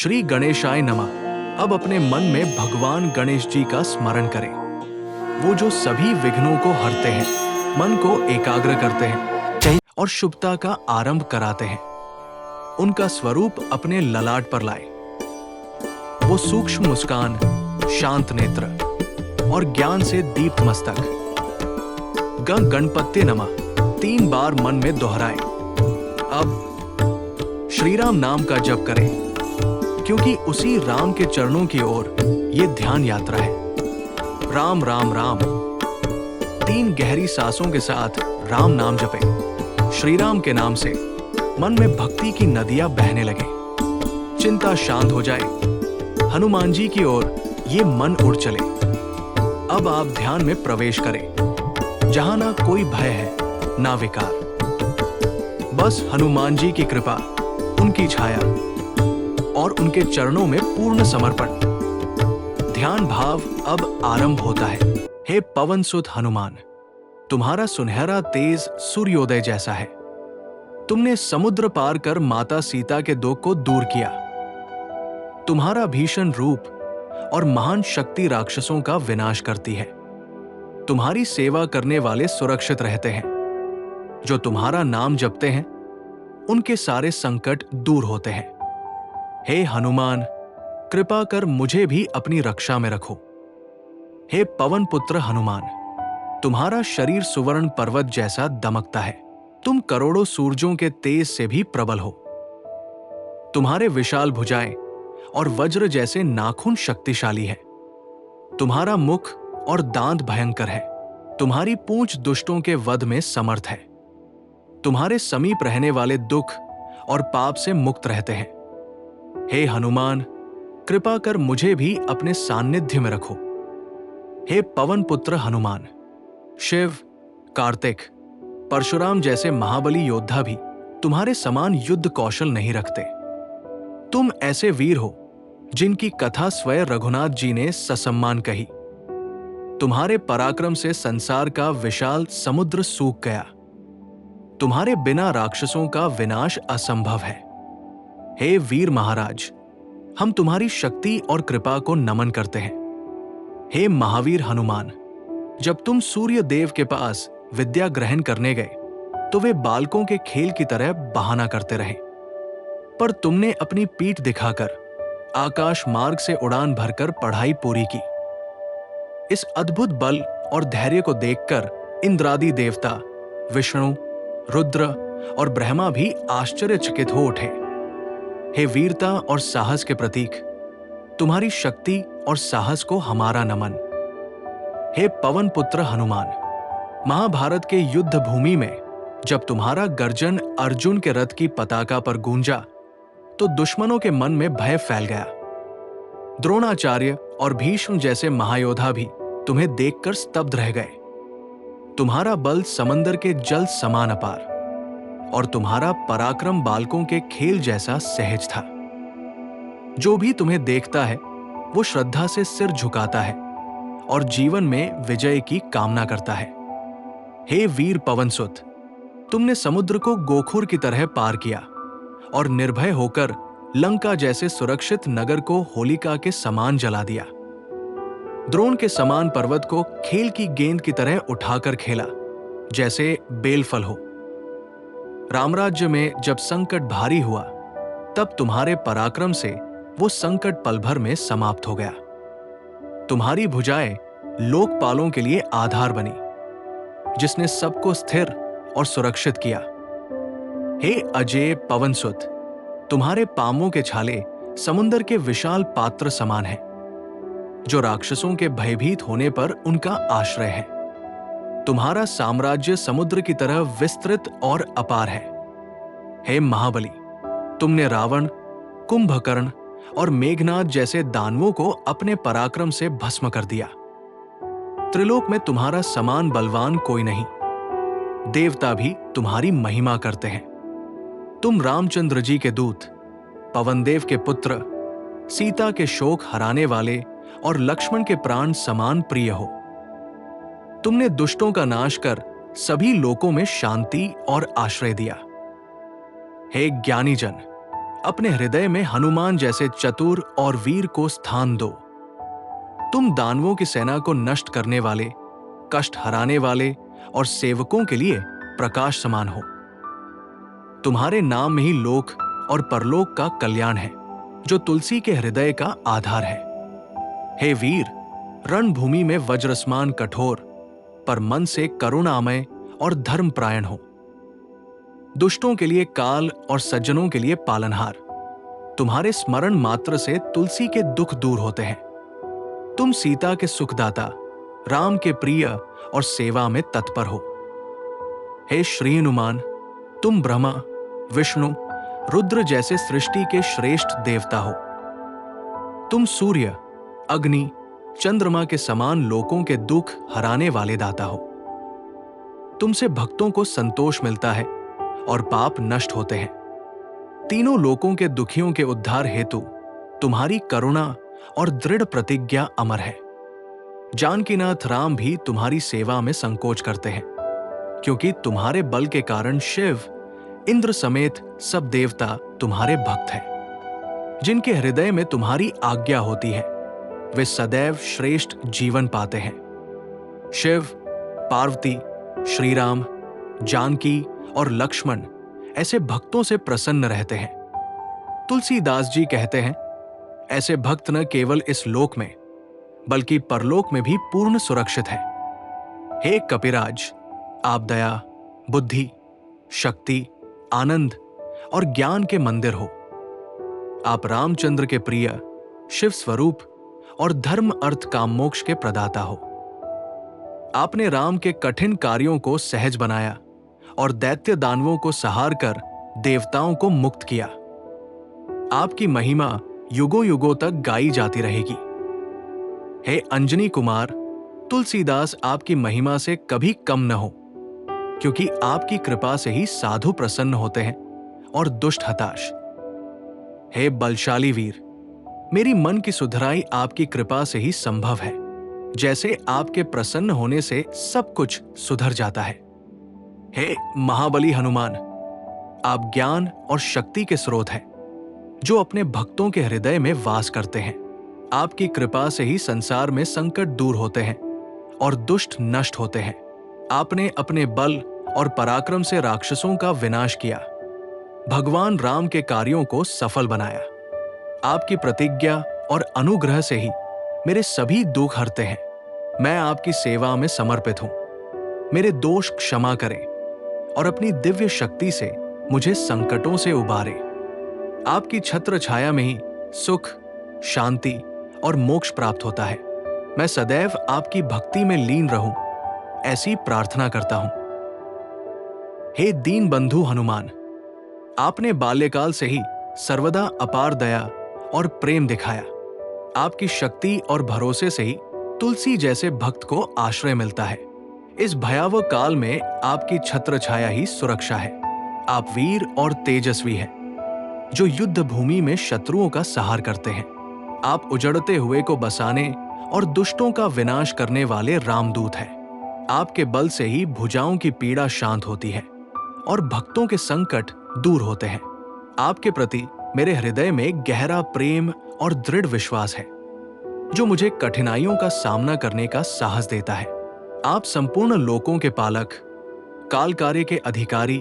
श्री गणेशाय नमः। अब अपने मन में भगवान गणेश जी का स्मरण करें। वो जो सभी विघ्नों को हरते हैं, मन को एकाग्र करते हैं और शुभता का आरंभ कराते हैं। उनका स्वरूप अपने ललाट पर लाए। वो सूक्ष्म मुस्कान, शांत नेत्र और ज्ञान से दीप्त मस्तक। गणपत्ये नमः 3 बार मन में दोहराएं। अब श्री राम नाम का जप करें, क्योंकि उसी राम के चरणों की ओर ये ध्यान यात्रा है। राम राम राम। 3 गहरी सांसों के साथ राम नाम जपें। श्री राम के नाम से मन में भक्ति की नदियां बहने लगे, चिंता शांत हो जाए। हनुमान जी की ओर ये मन उड़ चले। अब आप ध्यान में प्रवेश करें, जहां ना कोई भय है ना विकार, बस हनुमान जी की कृपा, उनकी छाया और उनके चरणों में पूर्ण समर्पण। ध्यान भाव अब आरंभ होता है। हे पवन सुत हनुमान, तुम्हारा सुनहरा तेज सूर्योदय जैसा है। तुमने समुद्र पार कर माता सीता के दुख को दूर किया। तुम्हारा भीषण रूप और महान शक्ति राक्षसों का विनाश करती है। तुम्हारी सेवा करने वाले सुरक्षित रहते हैं। जो तुम्हारा नाम जपते हैं, उनके सारे संकट दूर होते हैं। हे हनुमान, कृपा कर मुझे भी अपनी रक्षा में रखो। हे पवन पुत्र हनुमान, तुम्हारा शरीर सुवर्ण पर्वत जैसा दमकता है। तुम करोड़ों सूरजों के तेज से भी प्रबल हो। तुम्हारे विशाल भुजाएं और वज्र जैसे नाखून शक्तिशाली है। तुम्हारा मुख और दांत भयंकर है। तुम्हारी पूंछ दुष्टों के वध में समर्थ है। तुम्हारे समीप रहने वाले दुख और पाप से मुक्त रहते हैं। हे हनुमान, कृपा कर मुझे भी अपने सान्निध्य में रखो। हे पवन पुत्र हनुमान, शिव, कार्तिक, परशुराम जैसे महाबली योद्धा भी तुम्हारे समान युद्ध कौशल नहीं रखते। तुम ऐसे वीर हो जिनकी कथा स्वयं रघुनाथ जी ने ससम्मान कही। तुम्हारे पराक्रम से संसार का विशाल समुद्र सूख गया। तुम्हारे बिना राक्षसों का विनाश असंभव है। हे वीर महाराज, हम तुम्हारी शक्ति और कृपा को नमन करते हैं। हे महावीर हनुमान, जब तुम सूर्य देव के पास विद्या ग्रहण करने गए, तो वे बालकों के खेल की तरह बहाना करते रहे, पर तुमने अपनी पीठ दिखाकर आकाश मार्ग से उड़ान भरकर पढ़ाई पूरी की। इस अद्भुत बल और धैर्य को देखकर इंद्रादि देवता, विष्णु, रुद्र और ब्रह्मा भी आश्चर्यचकित हो उठे। हे वीरता और साहस के प्रतीक, तुम्हारी शक्ति और साहस को हमारा नमन। हे पवन पुत्र हनुमान, महाभारत के युद्ध भूमि में जब तुम्हारा गर्जन अर्जुन के रथ की पताका पर गूंजा, तो दुश्मनों के मन में भय फैल गया। द्रोणाचार्य और भीष्म जैसे महायोद्धा भी तुम्हें देखकर स्तब्ध रह गए। तुम्हारा बल समंदर के जल समान अपार और तुम्हारा पराक्रम बालकों के खेल जैसा सहज था। जो भी तुम्हें देखता है, वो श्रद्धा से सिर झुकाता है और जीवन में विजय की कामना करता है। हे वीर पवनसुत, तुमने समुद्र को गोखुर की तरह पार किया और निर्भय होकर लंका जैसे सुरक्षित नगर को होलिका के समान जला दिया। द्रोण के समान पर्वत को खेल की गेंद की तरह उठाकर खेला, जैसे बेलफल हो। रामराज्य में जब संकट भारी हुआ, तब तुम्हारे पराक्रम से वो संकट पल भर में समाप्त हो गया। तुम्हारी भुजाएं लोकपालों के लिए आधार बनी, जिसने सबको स्थिर और सुरक्षित किया। हे अजेय पवनसुत, तुम्हारे पांवों के छाले समुद्र के विशाल पात्र समान हैं, जो राक्षसों के भयभीत होने पर उनका आश्रय है। तुम्हारा साम्राज्य समुद्र की तरह विस्तृत और अपार है। हे महाबली, तुमने रावण, कुंभकर्ण और मेघनाद जैसे दानवों को अपने पराक्रम से भस्म कर दिया। त्रिलोक में तुम्हारा समान बलवान कोई नहीं। देवता भी तुम्हारी महिमा करते हैं। तुम रामचंद्र जी के दूत, पवनदेव के पुत्र, सीता के शोक हराने वाले और लक्ष्मण के प्राण समान प्रिय हो। तुमने दुष्टों का नाश कर सभी लोकों में शांति और आश्रय दिया। हे ज्ञानी जन, अपने हृदय में हनुमान जैसे चतुर और वीर को स्थान दो। तुम दानवों की सेना को नष्ट करने वाले, कष्ट हराने वाले और सेवकों के लिए प्रकाश समान हो। तुम्हारे नाम में ही लोक और परलोक का कल्याण है, जो तुलसी के हृदय का आधार है। हे वीर, रणभूमि में वज्रसमान कठोर, पर मन से करुणामय और धर्मपरायण हो। दुष्टों के लिए काल और सज्जनों के लिए पालनहार। तुम्हारे स्मरण मात्र से तुलसी के दुख दूर होते हैं। तुम सीता के सुखदाता, राम के प्रिय और सेवा में तत्पर हो। हे श्री हनुमान, तुम ब्रह्मा, विष्णु, रुद्र जैसे सृष्टि के श्रेष्ठ देवता हो। तुम सूर्य, अग्नि, चंद्रमा के समान लोकों के दुख हराने वाले दाता हो। तुमसे भक्तों को संतोष मिलता है और पाप नष्ट होते हैं। तीनों लोकों के दुखियों के उद्धार हेतु तुम्हारी करुणा और दृढ़ प्रतिज्ञा अमर है। जानकीनाथ राम भी तुम्हारी सेवा में संकोच करते हैं, क्योंकि तुम्हारे बल के कारण शिव, इंद्र समेत सब देवता तुम्हारे भक्त हैं। जिनके हृदय में तुम्हारी आज्ञा होती है, वे सदैव श्रेष्ठ जीवन पाते हैं। शिव, पार्वती, श्री राम, जानकी और लक्ष्मण ऐसे भक्तों से प्रसन्न रहते हैं। तुलसीदास जी कहते हैं, ऐसे भक्त न केवल इस लोक में बल्कि परलोक में भी पूर्ण सुरक्षित है। हे कपिराज, आप दया, बुद्धि, शक्ति, आनंद और ज्ञान के मंदिर हो। आप रामचंद्र के प्रिय, शिव स्वरूप और धर्म अर्थ काम मोक्ष के प्रदाता हो। आपने राम के कठिन कार्यों को सहज बनाया और दैत्य दानवों को सहार कर देवताओं को मुक्त किया। आपकी महिमा युगों युगों तक गाई जाती रहेगी। हे अंजनी कुमार, तुलसीदास आपकी महिमा से कभी कम न हो, क्योंकि आपकी कृपा से ही साधु प्रसन्न होते हैं और दुष्ट हताश। हे बलशाली वीर, मेरी मन की सुधराई आपकी कृपा से ही संभव है। जैसे आपके प्रसन्न होने से सब कुछ सुधर जाता है। हे महाबली हनुमान, आप ज्ञान और शक्ति के स्रोत हैं, जो अपने भक्तों के हृदय में वास करते हैं। आपकी कृपा से ही संसार में संकट दूर होते हैं और दुष्ट नष्ट होते हैं। आपने अपने बल और पराक्रम से राक्षसों का विनाश किया, भगवान राम के कार्यों को सफल बनाया। आपकी प्रतिज्ञा और अनुग्रह से ही मेरे सभी दुख हरते हैं। मैं आपकी सेवा में समर्पित हूं। मेरे दोष क्षमा करें और अपनी दिव्य शक्ति से मुझे संकटों से उबारे। आपकी छत्र छाया में ही सुख, शांति और मोक्ष प्राप्त होता है। मैं सदैव आपकी भक्ति में लीन रहूं, ऐसी प्रार्थना करता हूं। हे दीन बंधु हनुमान, आपने बाल्यकाल से ही सर्वदा अपार दया और प्रेम दिखाया। आपकी शक्ति और भरोसे से ही तुलसी जैसे भक्त को आश्रय मिलता है। इस भयावह काल में आपकी छत्र छाया ही सुरक्षा है। आप वीर और तेजस्वी हैं, जो युद्ध भूमि में शत्रुओं का संहार करते हैं। आप उजड़ते हुए को बसाने और दुष्टों का विनाश करने वाले रामदूत हैं। आपके बल से ही भुजाओं की पीड़ा शांत होती है और भक्तों के संकट दूर होते हैं। आपके प्रति मेरे हृदय में गहरा प्रेम और दृढ़ विश्वास है, जो मुझे कठिनाइयों का सामना करने का साहस देता है। आप संपूर्ण लोकों के पालक, काल कार्य के अधिकारी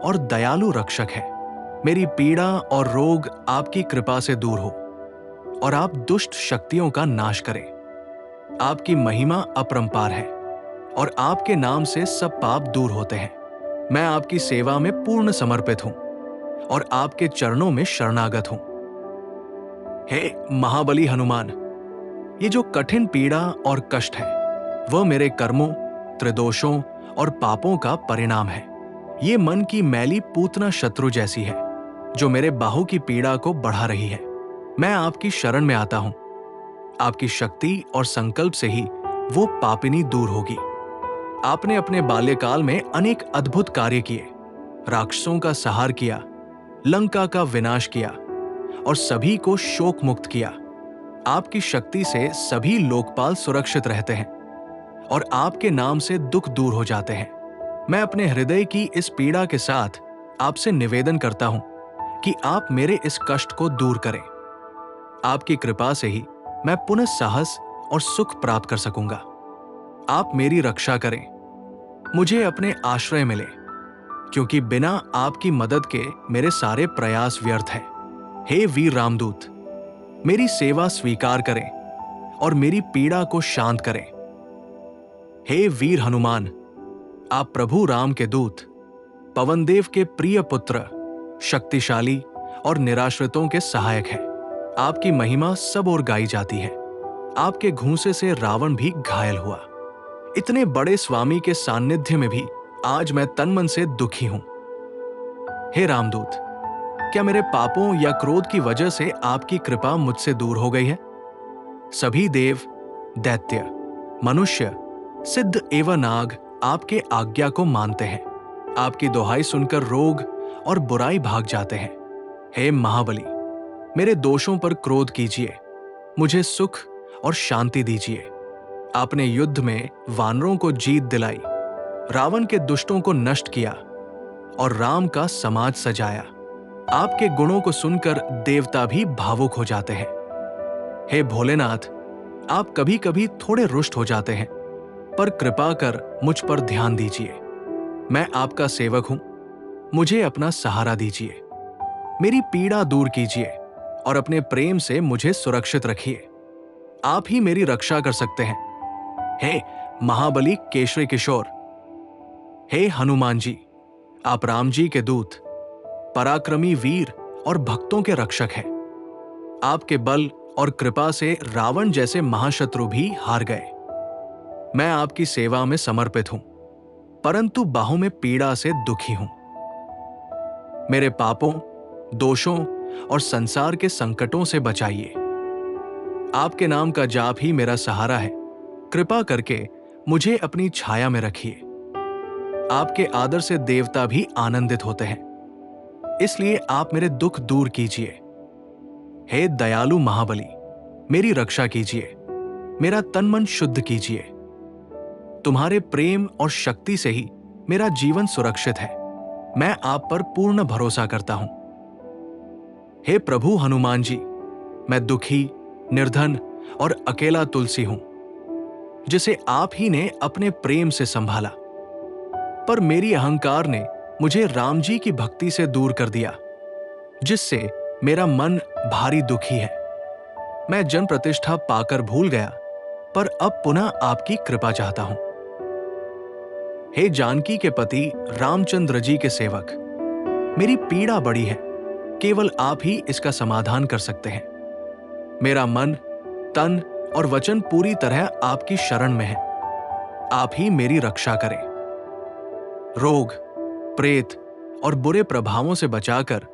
और दयालु रक्षक हैं। मेरी पीड़ा और रोग आपकी कृपा से दूर हो और आप दुष्ट शक्तियों का नाश करें। आपकी महिमा अपरंपार है और आपके नाम से सब पाप दूर होते हैं। मैं आपकी सेवा में पूर्ण समर्पित हूं और आपके चरणों में शरणागत हूं। हे महाबली हनुमान, ये जो कठिन पीड़ा और कष्ट है, वह मेरे कर्मों, त्रिदोषों और पापों का परिणाम है। ये मन की मैली पूतना शत्रु जैसी है, जो मेरे बाहु की पीड़ा को बढ़ा रही है। मैं आपकी शरण में आता हूं। आपकी शक्ति और संकल्प से ही वो पापिनी दूर होगी। आपने अपने बाल्यकाल में अनेक अद्भुत कार्य किए, राक्षसों का संहार किया, लंका का विनाश किया और सभी को शोक मुक्त किया। आपकी शक्ति से सभी लोकपाल सुरक्षित रहते हैं और आपके नाम से दुख दूर हो जाते हैं। मैं अपने हृदय की इस पीड़ा के साथ आपसे निवेदन करता हूं कि आप मेरे इस कष्ट को दूर करें। आपकी कृपा से ही मैं पुनः साहस और सुख प्राप्त कर सकूंगा। आप मेरी रक्षा करें, मुझे अपने आश्रय मिले, क्योंकि बिना आपकी मदद के मेरे सारे प्रयास व्यर्थ हैं। हे वीर रामदूत, मेरी सेवा स्वीकार करें और मेरी पीड़ा को शांत करें। हे वीर हनुमान, आप प्रभु राम के दूत, पवनदेव के प्रिय पुत्र, शक्तिशाली और निराश्रितों के सहायक हैं। आपकी महिमा सब ओर गाई जाती है। आपके घूंसे से रावण भी घायल हुआ। इतने बड़े स्वामी के सान्निध्य में भी आज मैं तन मन से दुखी हूं। हे रामदूत, क्या मेरे पापों या क्रोध की वजह से आपकी कृपा मुझसे दूर हो गई है? सभी देव, दैत्य, मनुष्य, सिद्ध एवं नाग आपके आज्ञा को मानते हैं। आपकी दुहाई सुनकर रोग और बुराई भाग जाते हैं। हे महाबली, मेरे दोषों पर क्रोध कीजिए, मुझे सुख और शांति दीजिए। आपने युद्ध में वानरों को जीत दिलाई, रावण के दुष्टों को नष्ट किया और राम का समाज सजाया। आपके गुणों को सुनकर देवता भी भावुक हो जाते हैं। हे भोलेनाथ, आप कभी कभी थोड़े रुष्ट हो जाते हैं, पर कृपा कर मुझ पर ध्यान दीजिए। मैं आपका सेवक हूं, मुझे अपना सहारा दीजिए। मेरी पीड़ा दूर कीजिए और अपने प्रेम से मुझे सुरक्षित रखिए। आप ही मेरी रक्षा कर सकते हैं। हे महाबली केशरी किशोर, हे हनुमान जी, आप राम जी के दूत, पराक्रमी वीर और भक्तों के रक्षक हैं। आपके बल और कृपा से रावण जैसे महाशत्रु भी हार गए। मैं आपकी सेवा में समर्पित हूं, परंतु बाहों में पीड़ा से दुखी हूं। मेरे पापों, दोषों और संसार के संकटों से बचाइए। आपके नाम का जाप ही मेरा सहारा है। कृपा करके मुझे अपनी छाया में रखिए। आपके आदर से देवता भी आनंदित होते हैं, इसलिए आप मेरे दुख दूर कीजिए। हे दयालु महाबली, मेरी रक्षा कीजिए, मेरा तन मन शुद्ध कीजिए। तुम्हारे प्रेम और शक्ति से ही मेरा जीवन सुरक्षित है। मैं आप पर पूर्ण भरोसा करता हूं। हे प्रभु हनुमान जी, मैं दुखी, निर्धन और अकेला तुलसी हूं, जिसे आप ही ने अपने प्रेम से संभाला। पर मेरी अहंकार ने मुझे राम जी की भक्ति से दूर कर दिया, जिससे मेरा मन भारी दुखी है। मैं जन प्रतिष्ठा पाकर भूल गया, पर अब पुनः आपकी कृपा चाहता हूं। हे जानकी के पति रामचंद्र जी के सेवक, मेरी पीड़ा बड़ी है, केवल आप ही इसका समाधान कर सकते हैं। मेरा मन, तन और वचन पूरी तरह आपकी शरण में है। आप ही मेरी रक्षा करें। रोग, प्रेत और बुरे प्रभावों से बचाकर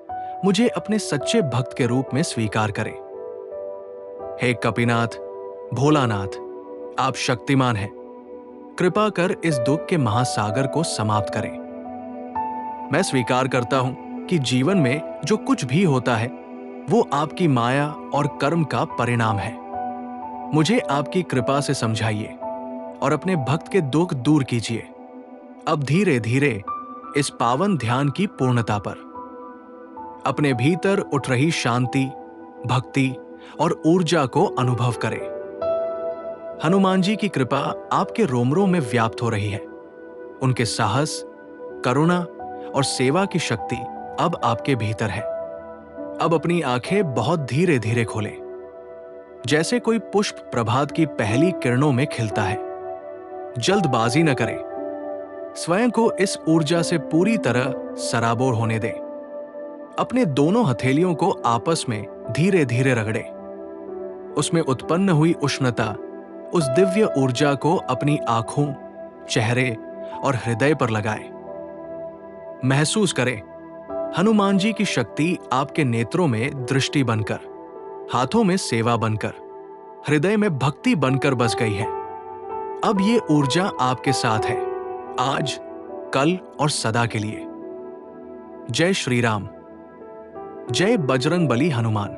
मुझे अपने सच्चे भक्त के रूप में स्वीकार करें। हे कपिनाथ, भोलानाथ, आप शक्तिमान हैं। कृपा कर इस दुख के महासागर को समाप्त करें। मैं स्वीकार करता हूं कि जीवन में जो कुछ भी होता है वो आपकी माया और कर्म का परिणाम है। मुझे आपकी कृपा से समझाइए और अपने भक्त के दुख दूर कीजिए। अब धीरे धीरे इस पावन ध्यान की पूर्णता पर अपने भीतर उठ रही शांति, भक्ति और ऊर्जा को अनुभव करें। हनुमान जी की कृपा आपके रोम रोम में व्याप्त हो रही है। उनके साहस, करुणा और सेवा की शक्ति अब आपके भीतर है। अब अपनी आंखें बहुत धीरे धीरे खोलें, जैसे कोई पुष्प प्रभात की पहली किरणों में खिलता है। जल्दबाजी न करें, स्वयं को इस ऊर्जा से पूरी तरह सराबोर होने दें। अपने दोनों हथेलियों को आपस में धीरे धीरे रगड़ें। उसमें उत्पन्न हुई उष्णता उस दिव्य ऊर्जा को अपनी आंखों, चेहरे और हृदय पर लगाएं। महसूस करें, हनुमान जी की शक्ति आपके नेत्रों में दृष्टि बनकर, हाथों में सेवा बनकर, हृदय में भक्ति बनकर बस गई है। अब ये ऊर्जा आपके साथ है, आज, कल और सदा के लिए। जय श्री राम। जय बजरंगबली हनुमान।